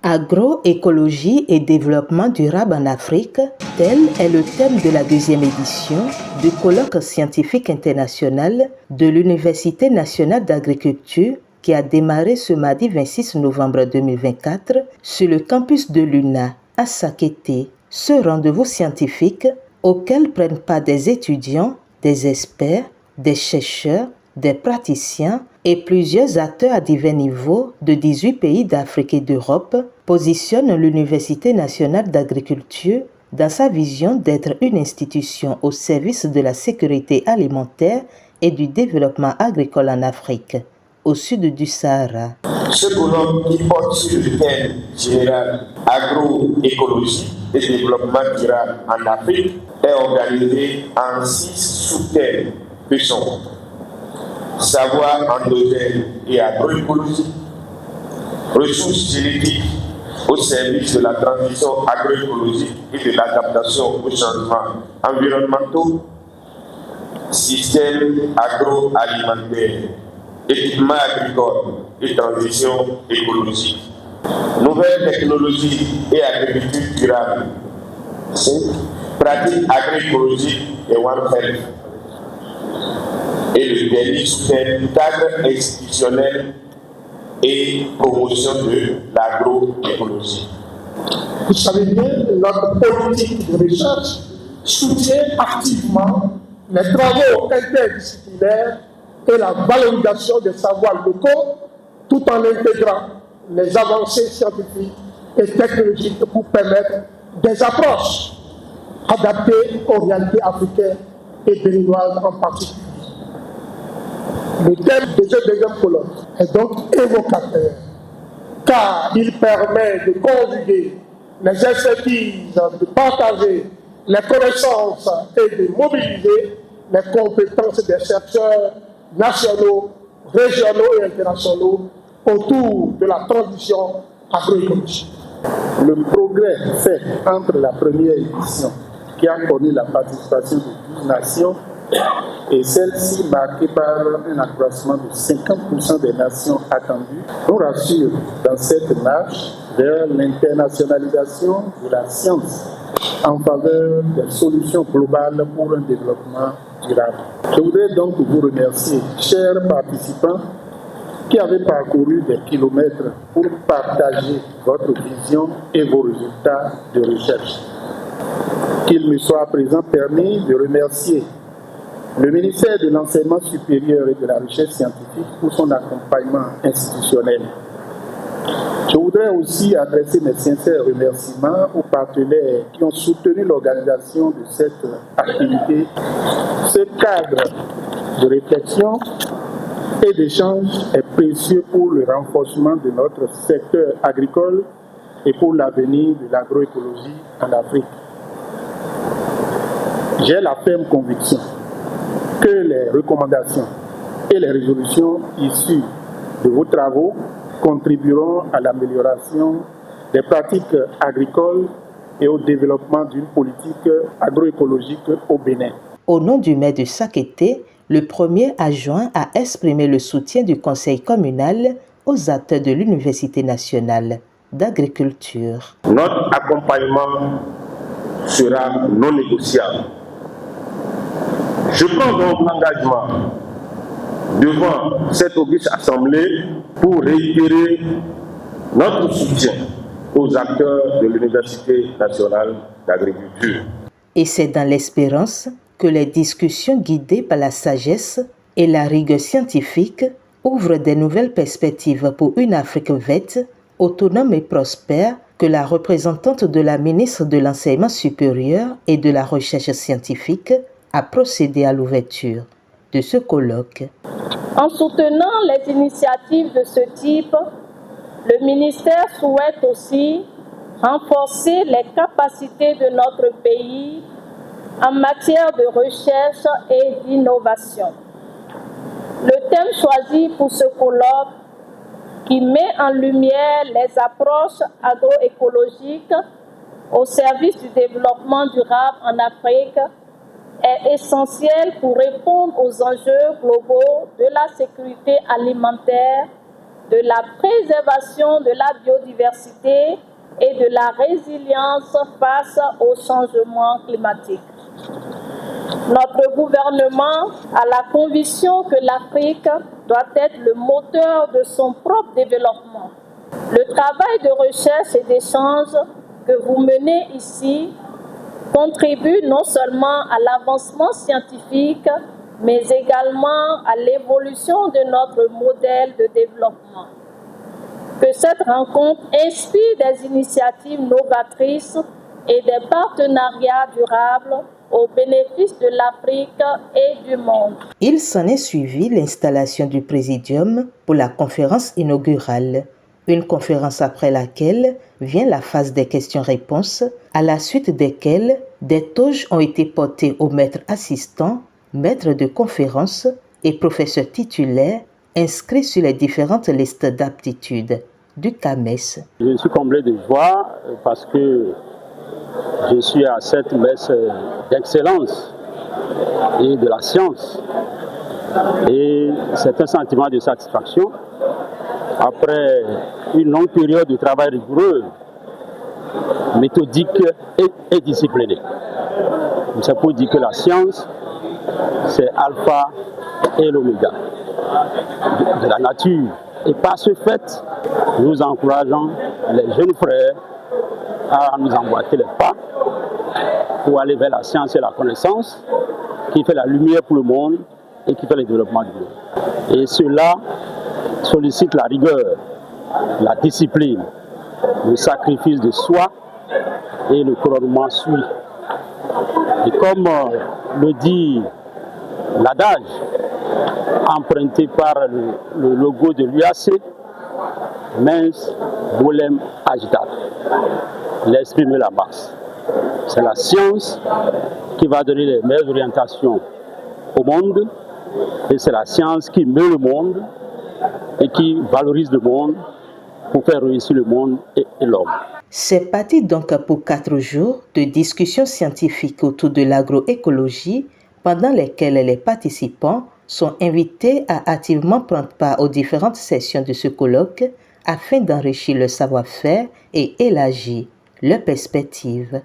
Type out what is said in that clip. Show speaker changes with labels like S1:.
S1: Agroécologie et développement durable en Afrique, tel est le thème de la deuxième édition du colloque scientifique international de l'Université nationale d'agriculture qui a démarré ce mardi 26 novembre 2024 sur le campus de l'UNA à Sakété. Ce rendez-vous scientifique auquel prennent part des étudiants, des experts, des chercheurs, des praticiens et plusieurs acteurs à divers niveaux de 18 pays d'Afrique et d'Europe positionne l'Université nationale d'agriculture dans sa vision d'être une institution au service de la sécurité alimentaire et du développement agricole en Afrique, au sud du Sahara.
S2: Ce colloque qui porte sur le thème général agroécologie et développement durable en Afrique est organisé en 6 sous-thèmes que sont savoir endogène et agroécologie, ressources génétiques au service de la transition agroécologique et de l'adaptation aux changements environnementaux, système agroalimentaire, équipement agricole et transition écologique, nouvelles technologies et agriculture durable, pratiques agroécologiques et One Health. Et le dernier sous-thème, cadre institutionnel et promotion de l'agroécologie.
S3: Vous savez bien, notre politique de recherche soutient activement les travaux interdisciplinaires et la valorisation des savoirs locaux, tout en intégrant les avancées scientifiques et technologiques pour permettre des approches adaptées aux réalités africaines et béninoises en particulier. Le thème de ce deuxième colloque est donc évocateur, car il permet de conjuguer les expertises, de partager les connaissances et de mobiliser les compétences des chercheurs nationaux, régionaux et internationaux autour de la transition agroécologique.
S4: Le progrès fait entre la première édition, qui a connu la participation de 12 nations, et celle-ci marquée par un accroissement de 50% des nations attendues, nous rassure dans cette marche vers l'internationalisation de la science en faveur des solutions globales pour un développement durable. Je voudrais donc vous remercier, chers participants, qui avez parcouru des kilomètres pour partager votre vision et vos résultats de recherche. Qu'il me soit à présent permis de remercier le ministère de l'Enseignement supérieur et de la Recherche scientifique pour son accompagnement institutionnel. Je voudrais aussi adresser mes sincères remerciements aux partenaires qui ont soutenu l'organisation de cette activité. Ce cadre de réflexion et d'échange est précieux pour le renforcement de notre secteur agricole et pour l'avenir de l'agroécologie en Afrique. J'ai la ferme conviction que les recommandations et les résolutions issues de vos travaux contribueront à l'amélioration des pratiques agricoles et au développement d'une politique agroécologique au Bénin.
S1: Au nom du maire de Sakété, le premier adjoint a exprimé le soutien du conseil communal aux acteurs de l'Université nationale d'agriculture.
S2: Notre accompagnement sera non négociable. Je prends donc l'engagement devant cette auguste assemblée pour réitérer notre soutien aux acteurs de l'Université nationale d'agriculture.
S1: Et c'est dans l'espérance que les discussions guidées par la sagesse et la rigueur scientifique ouvrent des nouvelles perspectives pour une Afrique verte, autonome et prospère que la représentante de la ministre de l'Enseignement supérieur et de la Recherche scientifique a procédé à l'ouverture de ce colloque.
S5: En soutenant les initiatives de ce type, le ministère souhaite aussi renforcer les capacités de notre pays en matière de recherche et d'innovation. Le thème choisi pour ce colloque, qui met en lumière les approches agroécologiques au service du développement durable en Afrique, est essentiel pour répondre aux enjeux globaux de la sécurité alimentaire de la préservation de la biodiversité et de la résilience face au changement climatique. Notre gouvernement a la conviction que l'Afrique doit être le moteur de son propre développement. Le travail de recherche et d'échange que vous menez ici contribue non seulement à l'avancement scientifique, mais également à l'évolution de notre modèle de développement. Que cette rencontre inspire des initiatives novatrices et des partenariats durables au bénéfice de l'Afrique et du monde.
S1: Il s'en est suivi l'installation du Présidium pour la conférence inaugurale. Une conférence après laquelle vient la phase des questions-réponses, à la suite desquelles des toges ont été portées aux maîtres assistants, maîtres de conférences et professeurs titulaires inscrits sur les différentes listes d'aptitudes du CAMES.
S6: Je suis comblé de joie parce que je suis à cette messe d'excellence et de la science. Et c'est un sentiment de satisfaction après une longue période de travail rigoureux, méthodique et discipliné. C'est pour dire que la science, c'est alpha et l'oméga de la nature. Et par ce fait, nous encourageons les jeunes frères à nous emboîter les pas pour aller vers la science et la connaissance qui fait la lumière pour le monde et qui fait le développement du monde. Et cela sollicite la rigueur, la discipline, le sacrifice de soi et le couronnement suit. Et comme le dit l'adage emprunté par le logo de l'UAC, mens volem agitator, l'esprit met la masse. C'est la science qui va donner les meilleures orientations au monde et c'est la science qui met le monde et qui valorise le monde pour faire réussir le monde et l'homme.
S1: C'est parti donc pour 4 jours de discussions scientifiques autour de l'agroécologie pendant lesquelles les participants sont invités à activement prendre part aux différentes sessions de ce colloque afin d'enrichir le savoir-faire et élargir leurs perspectives.